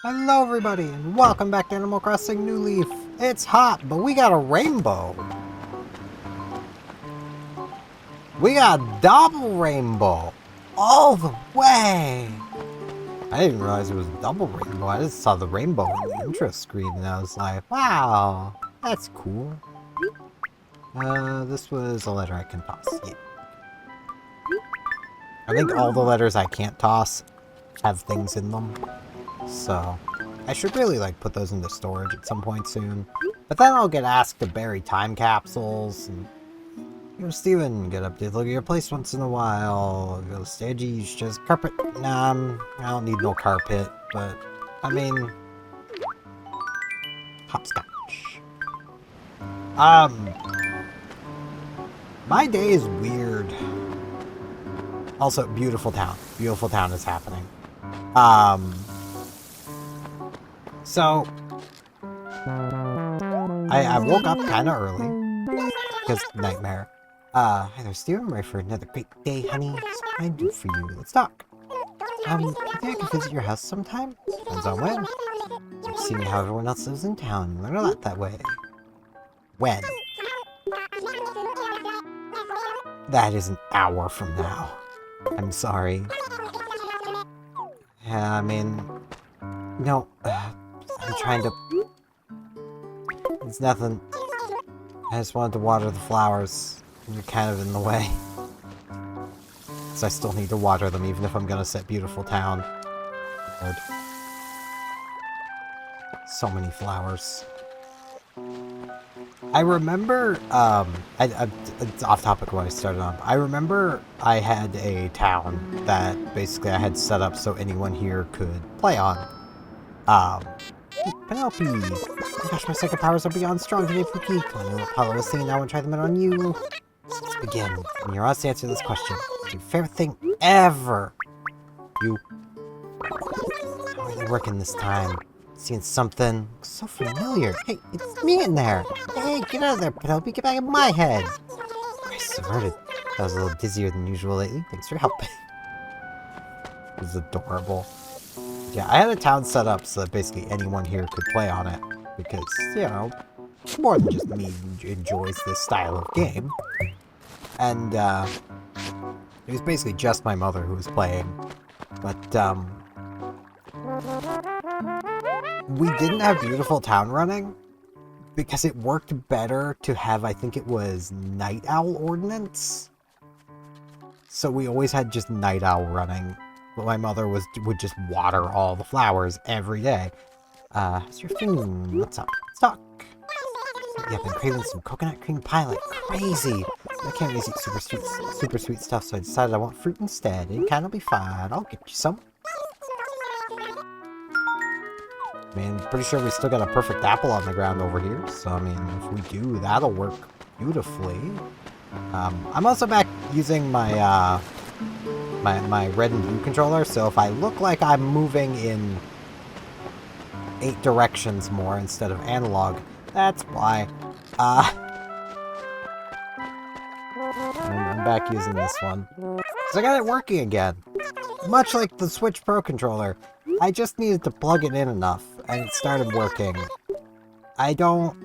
Hello everybody and welcome back to Animal Crossing New Leaf. It's hot, but we got a rainbow. We got a double rainbow. All the way. I didn't realize it was a double rainbow. I just saw the rainbow on the intro screen and I was like, wow, that's cool. This was a letter I can toss. Yeah. I think all the letters I can't toss have things in them. So, I should really, put those into storage at some point soon. But then I'll get asked to bury time capsules, and, Steven, get up to look at your place once in a while. Go stagey, just carpet. Nah, I don't need no carpet, but, I mean, hopscotch. My day is weird. Also, beautiful town. Beautiful town is happening. So, I woke up kind of early, because nightmare. Hi there, Steve. I'm ready for another great day, honey. What can I do for you? Let's talk. You think I can visit your house sometime? Depends on when. I've seen how everyone else lives in town. Learn a lot that way. When? That is an hour from now. I'm sorry. Yeah, I mean, no, I'm trying to... It's nothing. I just wanted to water the flowers. You're kind of in the way. So I still need to water them even if I'm gonna set beautiful town. Lord. So many flowers. I remember, it's off topic of what I started on. I remember I had a town that basically I had set up so anyone here could play on. Penelope! Oh my gosh, my psychic powers are beyond strong today, Pookie. I know what Paula was saying, I want to try them out on you. So let's begin. And you're asked to answer this question. Your favorite thing ever! You... How are you working this time? Seeing something so familiar. Hey, it's me in there. Hey, get out of there, Penelope. Get back in my head. Christ averted. I was a little dizzier than usual lately. Thanks for helping. It was adorable. Yeah, I had a town set up so that basically anyone here could play on it. Because, more than just me enjoys this style of game. And, it was basically just my mother who was playing. But, we didn't have beautiful town running because it worked better to have, I think it was night owl ordinance. So we always had just night owl running. But my mother would just water all the flowers every day. How's your food? What's up? Let's talk. Yeah, I've been craving some coconut cream pie like crazy. I can't really eat super sweet stuff, so I decided I want fruit instead. It kind of be fine. I'll get you some. I mean, pretty sure we still got a perfect apple on the ground over here. So, I mean, if we do, that'll work beautifully. I'm also back using my, my red and blue controller. So if I look like I'm moving in 8 directions more instead of analog, that's why. I'm back using this one. So I got it working again. Much like the Switch Pro controller. I just needed to plug it in enough, and it started working. I don't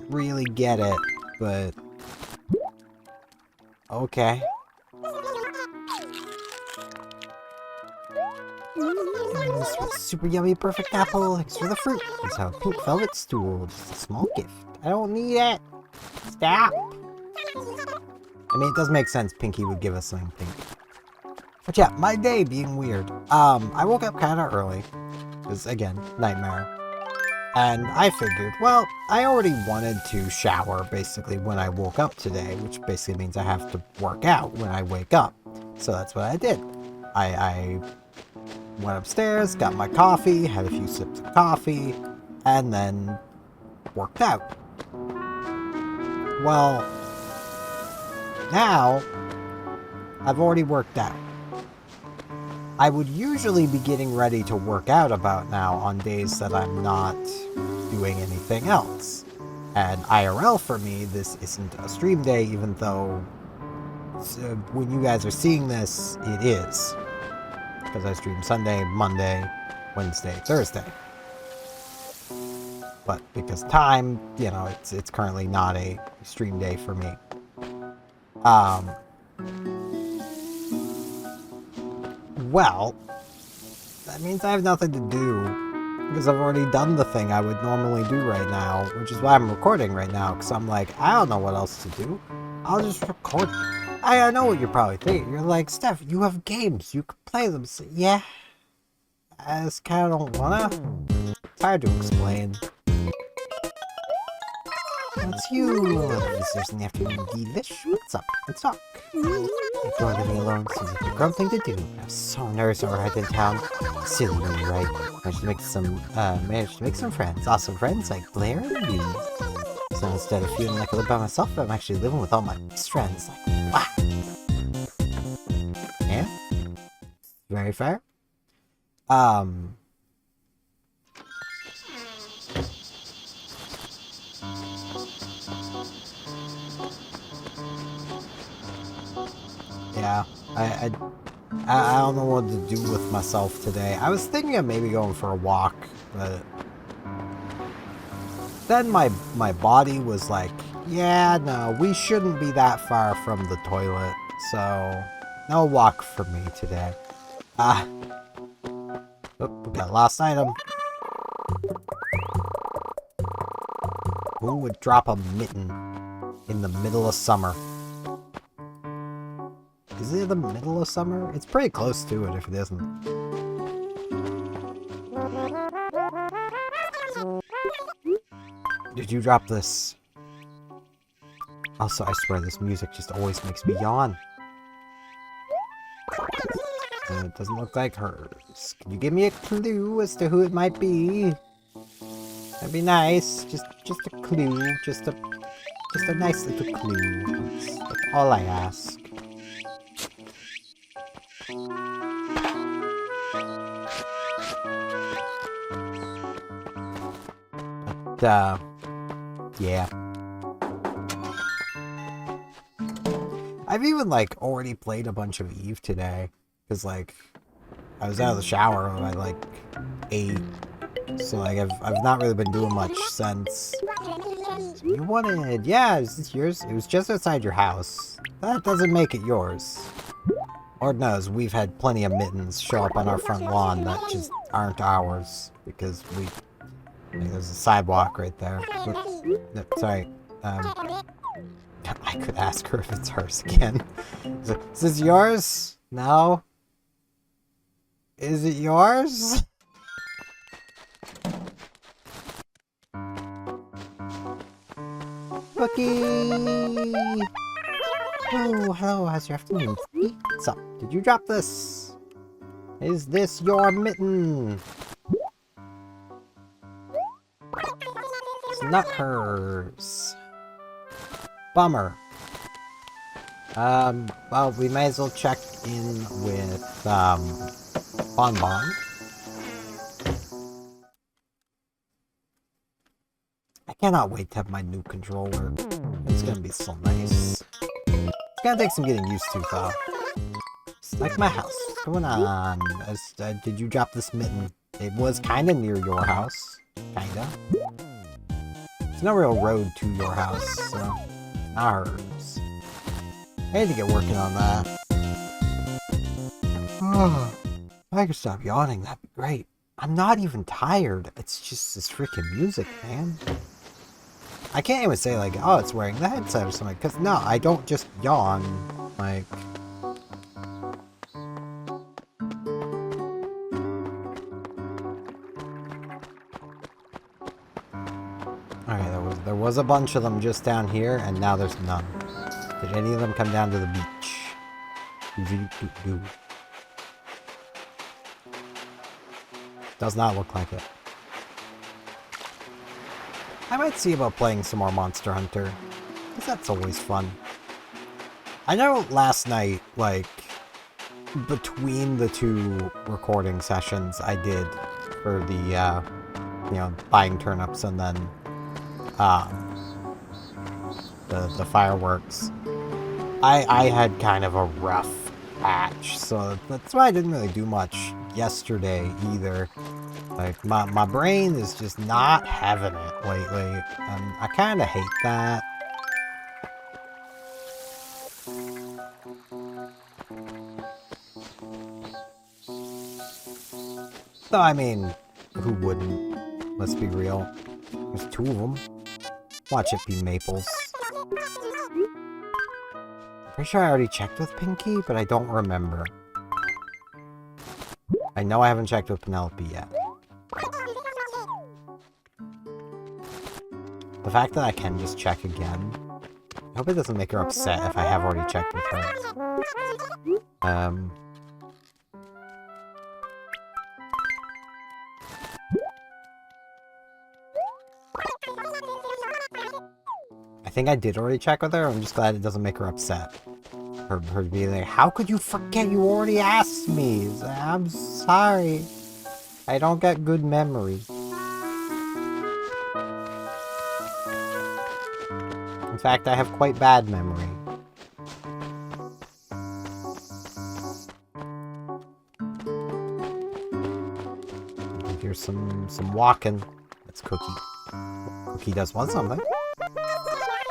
really get it, but... okay. This was super yummy, perfect apple. Thanks for the fruit. It's a pink velvet stool. Just a small gift. I don't need it. Stop. I mean, it does make sense Pinky would give us something pink. But yeah, my day being weird. I woke up kind of early. Because, again, nightmare. And I figured, well, I already wanted to shower, basically, when I woke up today. Which basically means I have to work out when I wake up. So that's what I did. I went upstairs, got my coffee, had a few sips of coffee, and then worked out. Well, now, I've already worked out. I would usually be getting ready to work out about now on days that I'm not doing anything else. And IRL for me, this isn't a stream day, even though when you guys are seeing this, it is. Because I stream Sunday, Monday, Wednesday, Thursday. but because time, you know, it's currently not a stream day for me. Well, that means I have nothing to do, because I've already done the thing I would normally do right now, which is why I'm recording right now, because I'm like, I don't know what else to do. I'll just record. I know what you're probably thinking. You're like, Steph, you have games. You can play them. So, yeah. I just kind of don't wanna. It's hard to explain. It's you. Visitors in the afternoon. Delish. What's up? Let's talk. If you're living alone, seems like a grown thing to do. I'm so nervous over heading to town. Silly me, right? Managed to make some friends. Awesome friends like Blair and you. So instead of feeling like I live by myself, I'm actually living with all my best friends. Like, wow. Yeah. Very fair. Yeah, I don't know what to do with myself today. I was thinking of maybe going for a walk, but then my body was like, yeah, no, we shouldn't be that far from the toilet, so no walk for me today. We got a last item. Who would drop a mitten in the middle of summer? Is it the middle of summer? It's pretty close to it if it isn't. Did you drop this? Also, I swear this music just always makes me yawn. And it doesn't look like hers. Can you give me a clue as to who it might be? That'd be nice. Just a clue. Just a nice little clue. That's all I ask. But, yeah. I've even, like, already played a bunch of Eve today. Because, like, I was out of the shower by, like, 8. So, like, I've not really been doing much since. You wanted... Yeah, is this yours? It was just outside your house. That doesn't make it yours. Lord knows, we've had plenty of mittens show up on our front lawn that just aren't ours. Because we... There's a sidewalk right there. No, sorry. I could ask her if it's hers again. Is this yours? No? Is it yours? Cookie! Oh, hello, how's your afternoon? What's up? Did you drop this? Is this your mitten? It's not hers. Bummer. Well, we may as well check in with, Bonbon. I cannot wait to have my new controller. It's gonna be so nice. It's gonna take some getting used to, though. It's like my house. What's going on? Did you drop this mitten? It was kinda near your house. Kinda. There's no real road to your house, so... Not hers. I need to get working on that. Oh, if I could stop yawning, that'd be great. I'm not even tired. It's just this freaking music, man. I can't even say, like, oh, it's wearing the headset or something, because, no, I don't just yawn. Like... Alright, there was a bunch of them just down here, and now there's none. Did any of them come down to the beach? Does not look like it. I might see about playing some more Monster Hunter, because that's always fun. I know last night, like, between the 2 recording sessions I did for the, you know, buying turnips and then, the fireworks, I had kind of a rough patch, so that's why I didn't really do much yesterday either. Like, my brain is just not having it lately, and I kind of hate that. Though, I mean, who wouldn't? Let's be real. There's 2 of them. Watch it be Maples. Pretty sure I already checked with Pinky, but I don't remember. I know I haven't checked with Penelope yet. The fact that I can just check again. I hope it doesn't make her upset if I have already checked with her. I think I did already check with her. I'm just glad it doesn't make her upset. Her being like, how could you forget? You already asked me. I'm sorry. I don't get good memory. In fact, I have quite bad memory. Here's some walking. That's Cookie. Cookie does want something.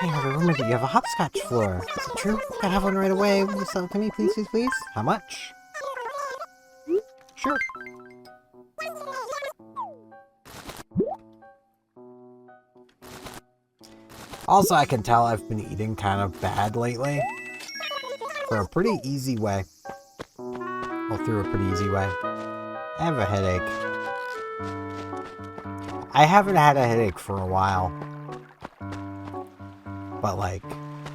I heard a rumor that you have a hopscotch floor. Is it true? Gotta have one right away. Will you sell it to me, please, please, please? How much? Sure. Also, I can tell I've been eating kind of bad lately. For a pretty easy way. Well, through a pretty easy way. I have a headache. I haven't had a headache for a while. But, like,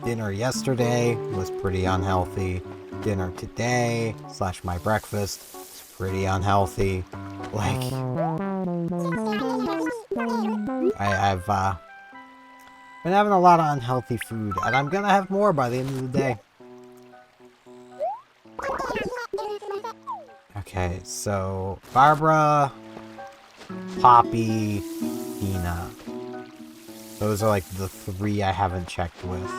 dinner yesterday was pretty unhealthy. Dinner today, / my breakfast, is pretty unhealthy. Like, I've been having a lot of unhealthy food, and I'm gonna have more by the end of the day. Okay, so Barbara, Poppy, Dina. Those are like the 3 I haven't checked with.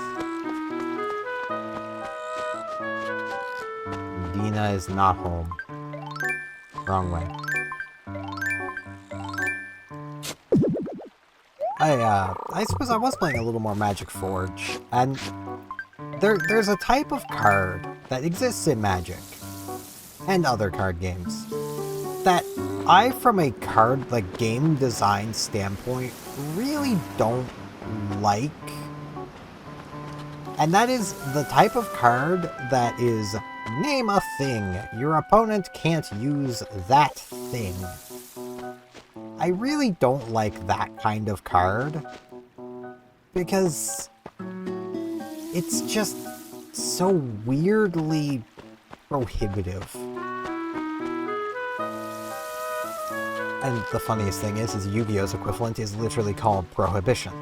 Dina is not home. Wrong way. I suppose I was playing a little more Magic Forge, and there's a type of card that exists in Magic and other card games that I, from a card, like, game design standpoint, really don't like. And that is the type of card that is, name a thing. Your opponent can't use that thing. I really don't like that kind of card, because it's just so weirdly prohibitive. And the funniest thing is Yu-Gi-Oh's equivalent is literally called Prohibition.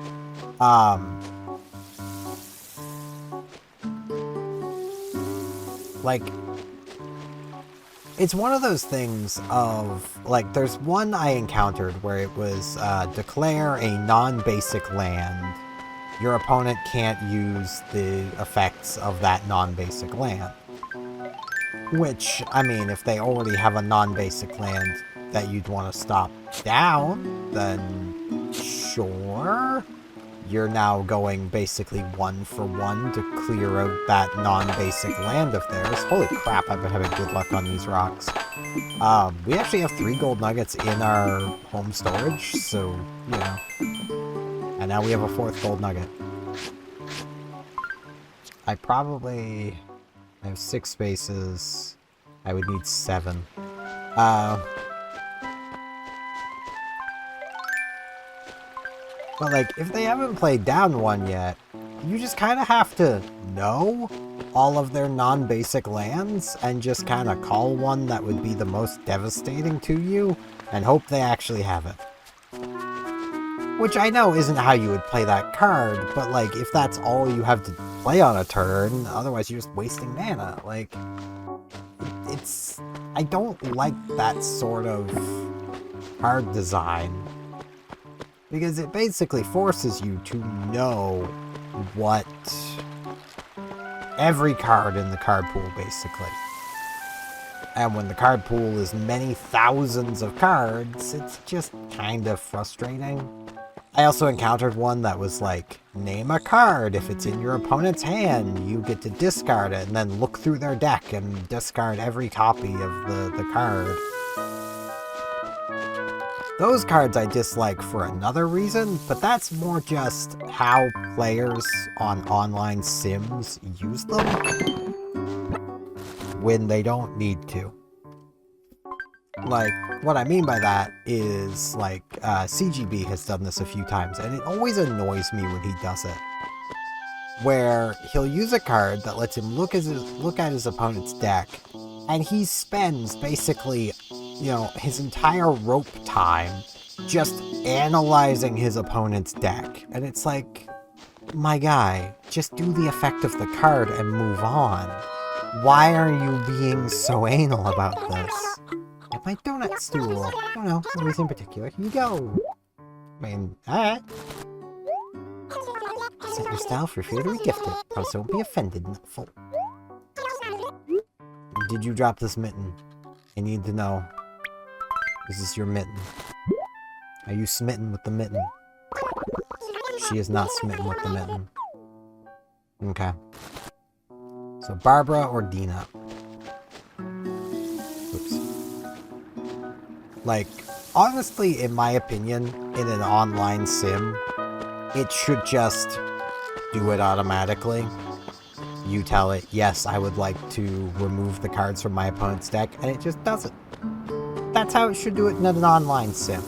Like, it's one of those things of, like, there's one I encountered where it was, declare a non-basic land. Your opponent can't use the effects of that non-basic land. Which, I mean, if they already have a non-basic land that you'd want to stop down, then sure. You're now going basically 1 for 1 to clear out that non-basic land of theirs. Holy crap, I've been having good luck on these rocks. We actually have 3 gold nuggets in our home storage, so, you know. And now we have a 4th gold nugget. I have 6 spaces. I would need 7. But, like, if they haven't played down one yet, you just kind of have to know all of their non-basic lands and just kind of call one that would be the most devastating to you and hope they actually have it. Which I know isn't how you would play that card, but, like, if that's all you have to play on a turn, otherwise you're just wasting mana. Like, it's... I don't like that sort of card design. Because it basically forces you to know what every card in the card pool, basically. And when the card pool is many thousands of cards, it's just kind of frustrating. I also encountered one that was like, name a card. If it's in your opponent's hand, you get to discard it and then look through their deck and discard every copy of the card. Those cards I dislike for another reason, but that's more just how players on online sims use them when they don't need to. Like, what I mean by that is, like, CGB has done this a few times, and it always annoys me when he does it. Where he'll use a card that lets him look at his opponent's deck, and he spends basically, you know, his entire rope time just analyzing his opponent's deck. And it's like, my guy, just do the effect of the card and move on. Why are you being so anal about this? Get my donut stool. I don't know, no reason in particular. Here you go. I mean, alright. Set your style for fear to be gifted. Also, don't be offended, nutful. Did you drop this mitten? I need to know. Is this your mitten? Are you smitten with the mitten? She is not smitten with the mitten. Okay. So Barbara or Dina? Oops. Like, honestly, in my opinion, in an online sim, it should just do it automatically. You tell it, yes, I would like to remove the cards from my opponent's deck, and it just does it. That's how it should do it in an online sim.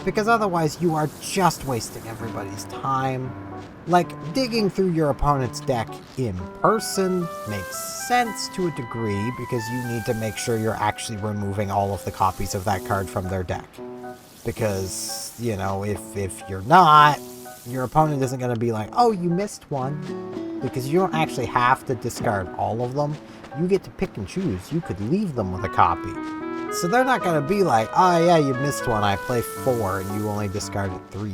Because otherwise, you are just wasting everybody's time. Like, digging through your opponent's deck in person makes sense to a degree, because you need to make sure you're actually removing all of the copies of that card from their deck. Because, you know, if you're not, your opponent isn't going to be like, oh, you missed one. Because you don't actually have to discard all of them. You get to pick and choose. You could leave them with a copy. So they're not going to be like, oh yeah, you missed one, I play 4 and you only discarded 3.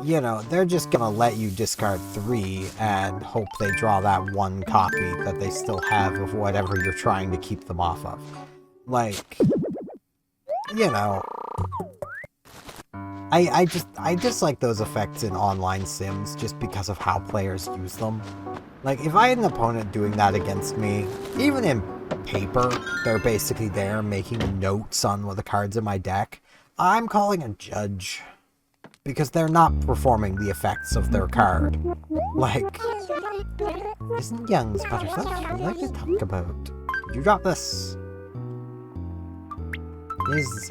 You know, they're just going to let you discard 3 and hope they draw that one copy that they still have of whatever you're trying to keep them off of. Like, you know, I just like those effects in online sims just because of how players use them. Like, if I had an opponent doing that against me, even in paper, they're basically there making notes on the cards in my deck, I'm calling a judge. Because they're not performing the effects of their card. Like, isn't Young's butterfly you like to talk about? Did you drop this?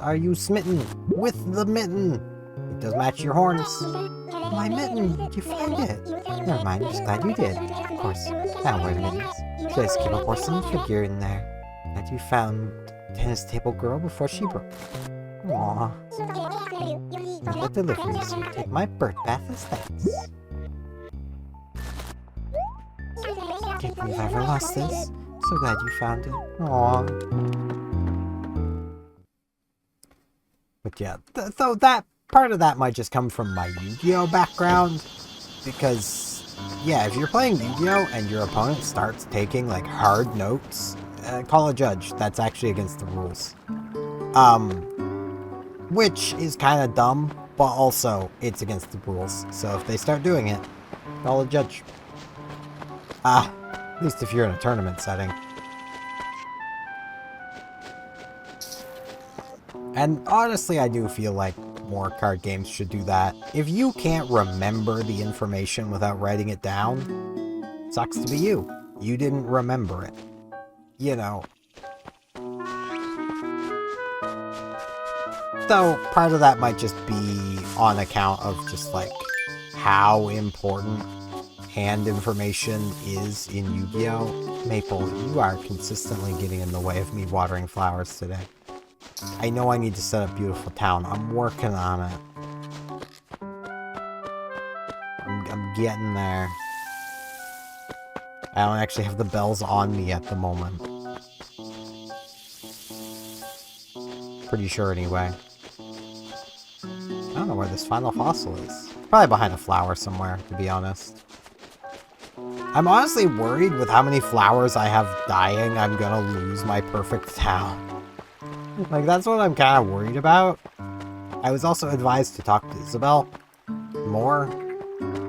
Are you smitten with the mitten? It does match your horns. My mitten, did you find it? Never mind, I'm just glad you did. Of course, I don't wear mittens. Just keep a porcelain figure in there. Glad you found tennis table girl before she broke. Aww. Make a delivery, so you take my bird bath as thanks. Can't believe I ever lost this. So glad you found it. Aww. But yeah, though that part of that might just come from my Yu-Gi-Oh background. Because, yeah, if you're playing Yu-Gi-Oh and your opponent starts taking, like, hard notes, call a judge. That's actually against the rules. Which is kind of dumb, but also, it's against the rules. So if they start doing it, call a judge. At least if you're in a tournament setting. And honestly, I do feel like more card games should do that. If you can't remember the information without writing it down, sucks to be you. You didn't remember it. You know. Though, part of that might just be on account of just, like, how important hand information is in Yu-Gi-Oh! Maple, you are consistently getting in the way of me watering flowers today. I know I need to set up Beautiful Town. I'm working on it. I'm getting there. I don't actually have the bells on me at the moment. Pretty sure anyway. I don't know where this final fossil is. Probably behind a flower somewhere, to be honest. I'm honestly worried with how many flowers I have dying, I'm gonna lose my perfect town. Like, that's what I'm kind of worried about. I was also advised to talk to Isabel more.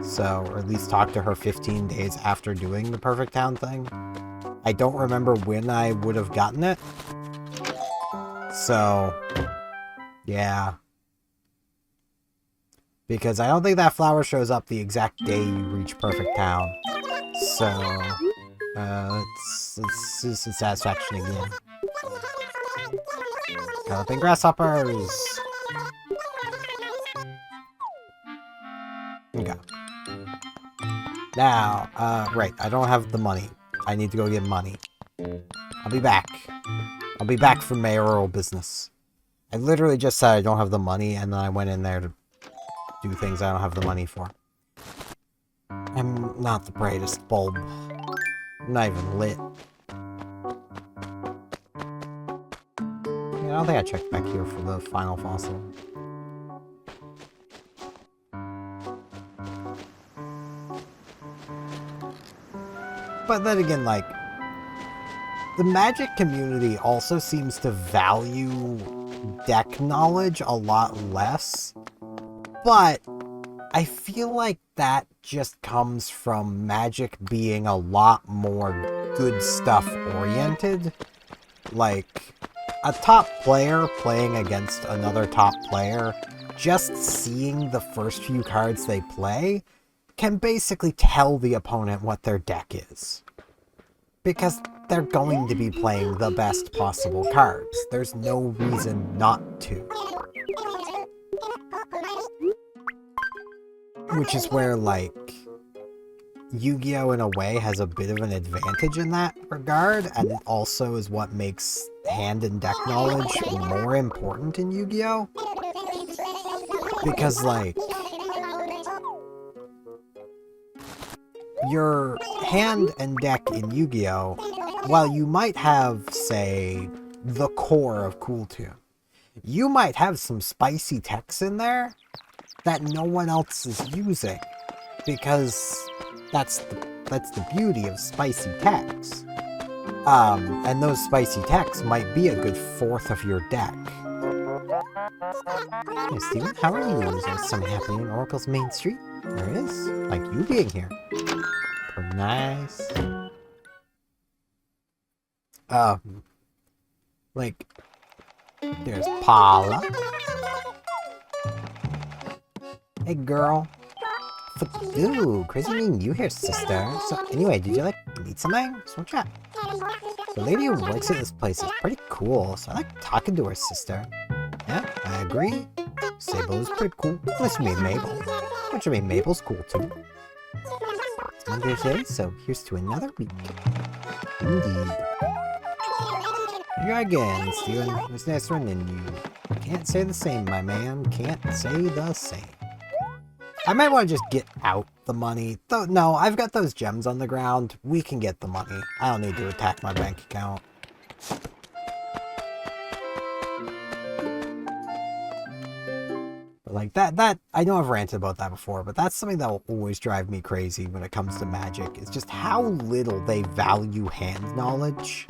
So, or at least talk to her 15 days after doing the perfect town thing. I don't remember when I would have gotten it. So, yeah. Because I don't think that flower shows up the exact day you reach perfect town. So, let's do some satisfaction again. Galloping grasshoppers! Okay. Now, right, I don't have the money. I need to go get money. I'll be back. I'll be back for mayoral business. I literally just said I don't have the money, and then I went in there to do things I don't have the money for. I'm not the brightest bulb. I'm not even lit. I don't think I checked back here for the final fossil. But then again, like, the Magic community also seems to value deck knowledge a lot less. But I feel like that just comes from Magic being a lot more good stuff oriented. Like, a top player playing against another top player, just seeing the first few cards they play can basically tell the opponent what their deck is. Because they're going to be playing the best possible cards. There's no reason not to. Which is where, like, Yu-Gi-Oh! In a way has a bit of an advantage in that regard, and it also is what makes hand and deck knowledge more important in Yu-Gi-Oh! Because, like, your hand and deck in Yu-Gi-Oh!, while you might have, say, the core of Cool Tune, you might have some spicy techs in there that no one else is using, because that's the beauty of spicy techs. And those spicy techs might be a good fourth of your deck. Hey Steven, how are you? Is there something happening in Oracle's main street? There is, like you being here. Pretty nice. Like, there's Paula. Hey girl. Ooh, crazy meeting you here, sister. So anyway, did you like need something? Just want to chat. The lady who works at this place is pretty cool, so I like talking to her, sister. Yeah, I agree. Sable is pretty cool. Unless you mean Mabel. Which I mean, Mabel's cool too. It's Monday today, so here's to another week. Indeed. Here again, Steven. It was nice running you. Can't say the same, my man. Can't say the same. I might want to just get out the money. Though, no, I've got those gems on the ground. We can get the money. I don't need to attack my bank account. But like that, I know I've ranted about that before, but that's something that will always drive me crazy when it comes to Magic. It's just how little they value hand knowledge.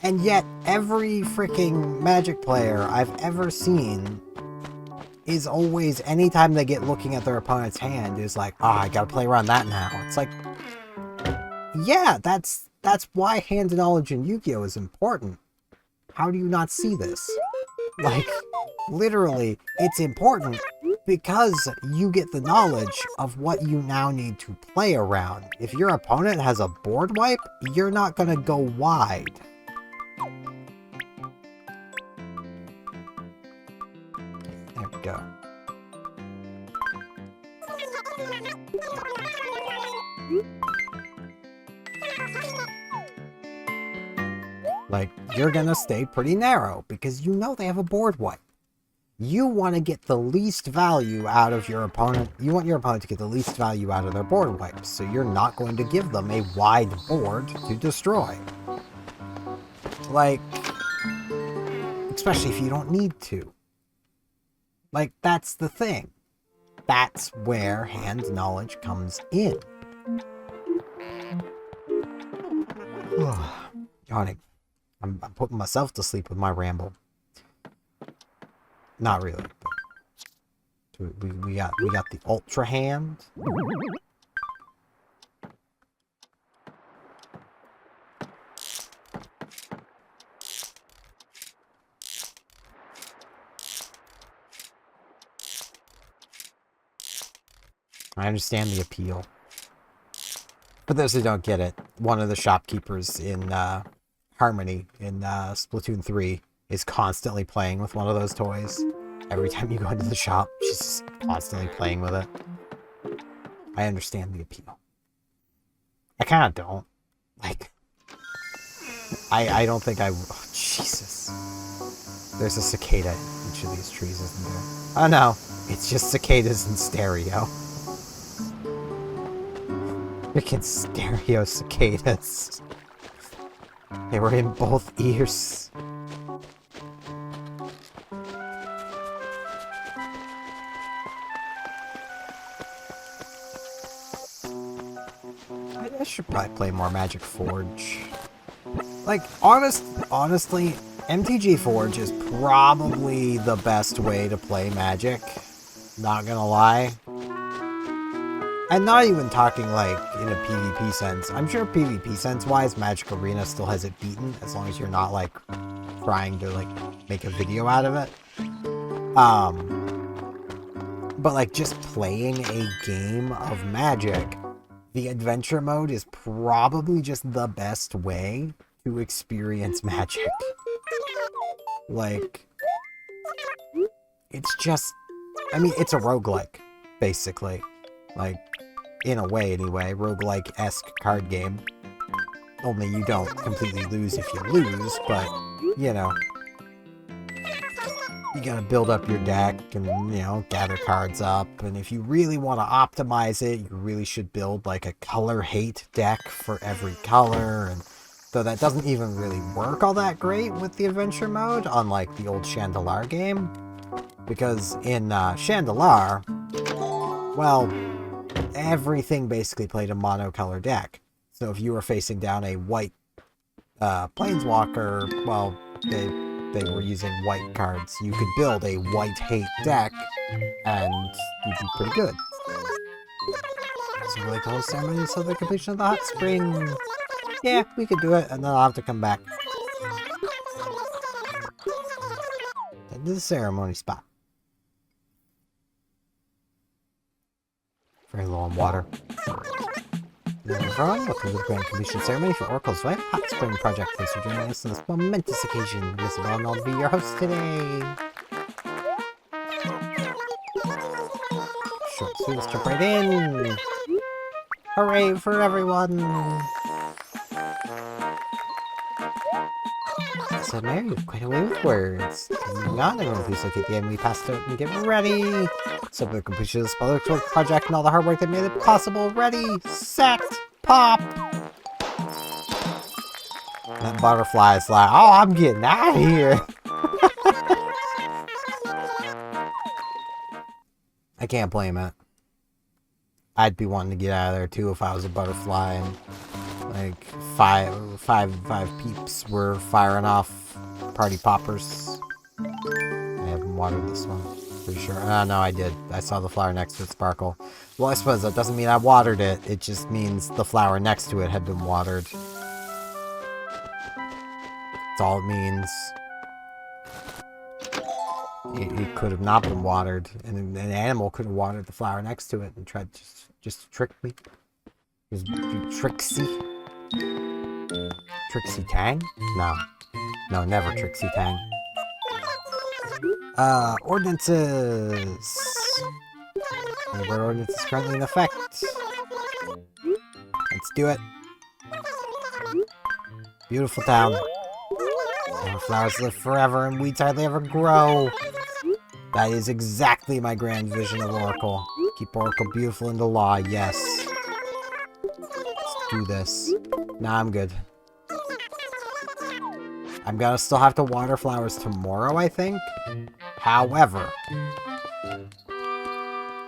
And yet, every freaking Magic player I've ever seen is always, anytime they get looking at their opponent's hand, is like, oh, I gotta play around that now. It's like, yeah, that's why hand knowledge in Yu-Gi-Oh! Is important. How do you not see this? Like, literally, it's important because you get the knowledge of what you now need to play around. If your opponent has a board wipe, you're not gonna go wide. There we go. Like, you're gonna stay pretty narrow because you know they have a board wipe. You want to get the least value out of your opponent. You want your opponent to get the least value out of their board wipes, so you're not going to give them a wide board to destroy. Like, especially if you don't need to. Like, that's the thing. That's where hand knowledge comes in. Yawning. I'm putting myself to sleep with my ramble. Not really. But we got the ultra hand. I understand the appeal. For those who don't get it, one of the shopkeepers in Harmony in Splatoon 3 is constantly playing with one of those toys. Every time you go into the shop, she's just constantly playing with it. I understand the appeal. I kind of don't. Like, I don't think I... Oh, Jesus. There's a cicada in each of these trees, isn't there? Oh no, it's just cicadas in stereo. Freaking stereo cicadas. They were in both ears. I should probably play more Magic Forge. Like, honestly, MTG Forge is probably the best way to play Magic. Not gonna lie. And not even talking, like, in a PvP sense. I'm sure PvP sense-wise, Magic Arena still has it beaten, as long as you're not, like, trying to, like, make a video out of it. But, like, just playing a game of Magic, the adventure mode is probably just the best way to experience Magic. Like, it's just... I mean, it's a roguelike, basically. Like, in a way, anyway. Roguelike-esque card game. Only you don't completely lose if you lose, but, you know. You gotta build up your deck and, you know, gather cards up. And if you really want to optimize it, you really should build, like, a color-hate deck for every color. And though that doesn't even really work all that great with the adventure mode, unlike the old Chandelar game. Because in Chandelar, well, everything basically played a monocolor deck. So if you were facing down a white Planeswalker, well, they were using white cards. You could build a white hate deck, and you'd be pretty good. So like the whole ceremony until the completion of the hot spring. Yeah, we could do it, and then I'll have to come back. Into the ceremony spot. Very low on water. Hello everyone, welcome to the grand completion ceremony for Oracle's Life Hot Spring Project. Thanks for joining us on this momentous occasion. Isabel and I'll be your host today. Short sweet, let's jump right in. Hooray for everyone! So Mary, quite away with words. Moving on, everyone please look at the end we passed out and get ready. So the completion of this public work project and all the hard work that made it possible. Ready, set, pop! That butterfly is like, oh, I'm getting out of here! I can't blame it. I'd be wanting to get out of there too if I was a butterfly and like five peeps were firing off party poppers. I haven't watered this one. Pretty sure. No, I did. I saw the flower next to it sparkle. Well, I suppose that doesn't mean I watered it. It just means the flower next to it had been watered. That's all it means. It could have not been watered, and an animal could have watered the flower next to it and tried just to trick me. Just be tricksy. Trixie Tang? No. No, never Trixie Tang. Ordinances! The bird ordinance is currently in effect. Let's do it. Beautiful town. Our flowers live forever and weeds hardly ever grow. That is exactly my grand vision of Oracle. Keep Oracle beautiful in the law, yes. Let's do this. Nah, I'm good. I'm gonna still have to water flowers tomorrow, I think. However,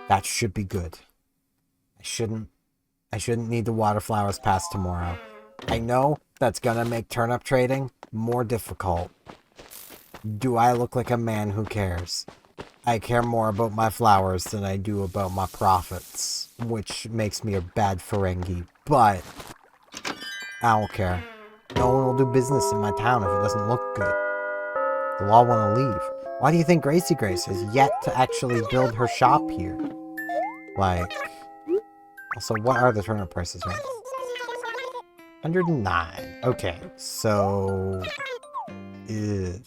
that should be good. I shouldn't need to water flowers past tomorrow. I know that's gonna make turnip trading more difficult. Do I look like a man who cares? I care more about my flowers than I do about my profits, which makes me a bad Ferengi, but I don't care. No one will do business in my town if it doesn't look good. They'll all want to leave. Why do you think Gracie Grace has yet to actually build her shop here? Like, also, what are the turnip prices right now? 109. Okay, so if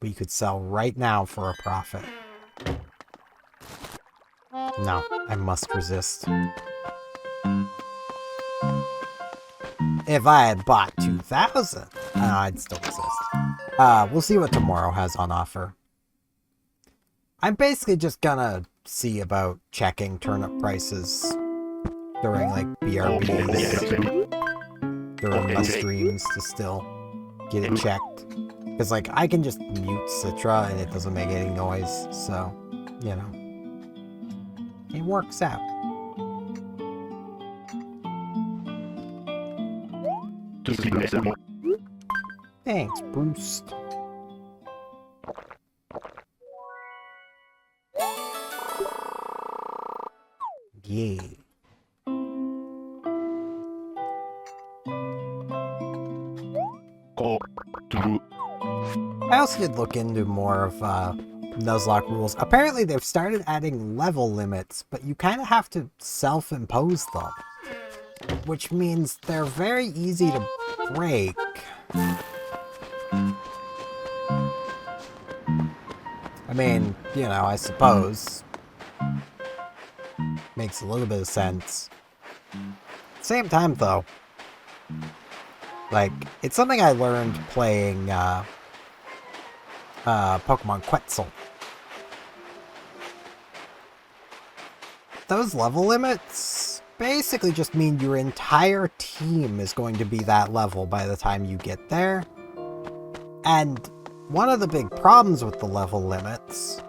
we could sell right now for a profit. No, I must resist. If I had bought 2,000, I'd still resist. We'll see what tomorrow has on offer. I'm basically just gonna see about checking turnip prices during, like, BRBs, during my streams to still get it checked. Because, like, I can just mute Citra and it doesn't make any noise, so, you know. It works out. Thanks, Bruce. Yeah. I also did look into more of Nuzlocke rules. Apparently they've started adding level limits, but you kind of have to self-impose them. Which means they're very easy to break. I mean, you know, I suppose. Makes a little bit of sense. Same time, though. Like, it's something I learned playing, Pokemon Quetzal. Those level limits basically just mean your entire team is going to be that level by the time you get there. And one of the big problems with the level limits,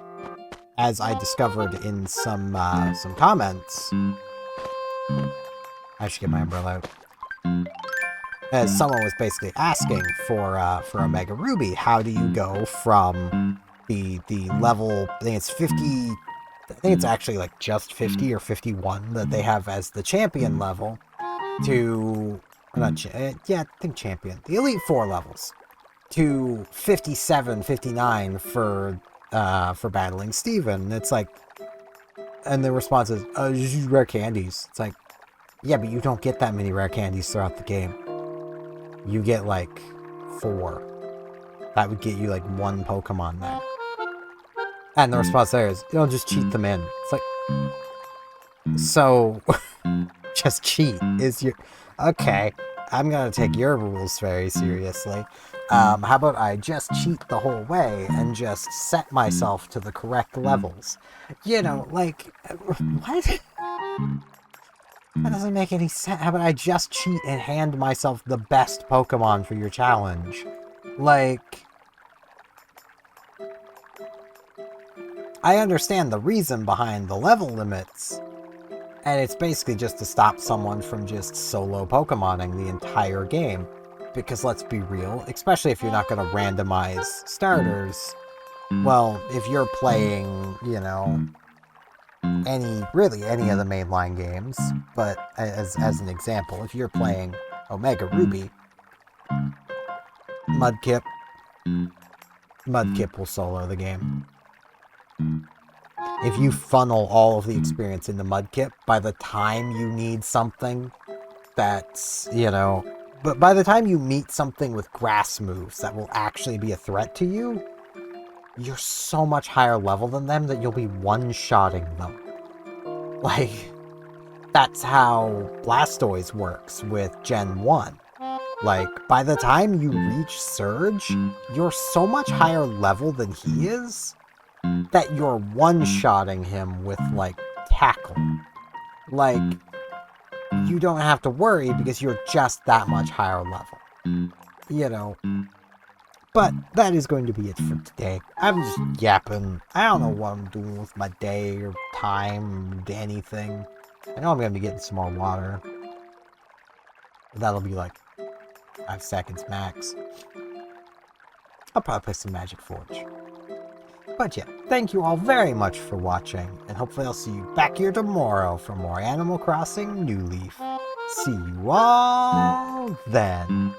as I discovered in some comments, I should get my umbrella out. As someone was basically asking for Omega Ruby, how do you go from the level, I think it's 50, I think it's actually like just 50 or 51 that they have as the champion level to, yeah, I think champion, the Elite Four levels, to 57, 59 for battling Steven. It's like, and the response is, just use rare candies. It's like, yeah, but you don't get that many rare candies throughout the game. You get like 4. That would get you like 1 Pokemon there. And the response there is, you'll just cheat them in. It's like, so, just cheat is your, okay, I'm gonna take your rules very seriously. How about I just cheat the whole way and just set myself to the correct levels? You know, like, what? That doesn't make any sense. How about I just cheat and hand myself the best Pokemon for your challenge? Like, I understand the reason behind the level limits, and it's basically just to stop someone from just solo Pokemoning the entire game. Because let's be real, especially if you're not going to randomize starters, well, if you're playing, you know, really any of the mainline games, but as an example, if you're playing Omega Ruby, Mudkip will solo the game. If you funnel all of the experience into Mudkip, by the time you need something that's, you know, but by the time you meet something with grass moves that will actually be a threat to you, you're so much higher level than them that you'll be one-shotting them. Like, that's how Blastoise works with Gen 1. Like, by the time you reach Surge, you're so much higher level than he is that you're one-shotting him with, like, Tackle. Like, you don't have to worry because you're just that much higher level. You know. But that is going to be it for today. I'm just yapping. I don't know what I'm doing with my day or time or anything. I know I'm going to be getting some more water. But that'll be like 5 seconds max. I'll probably play some Magic Forge. But yeah, thank you all very much for watching, and hopefully I'll see you back here tomorrow for more Animal Crossing New Leaf. See you all then.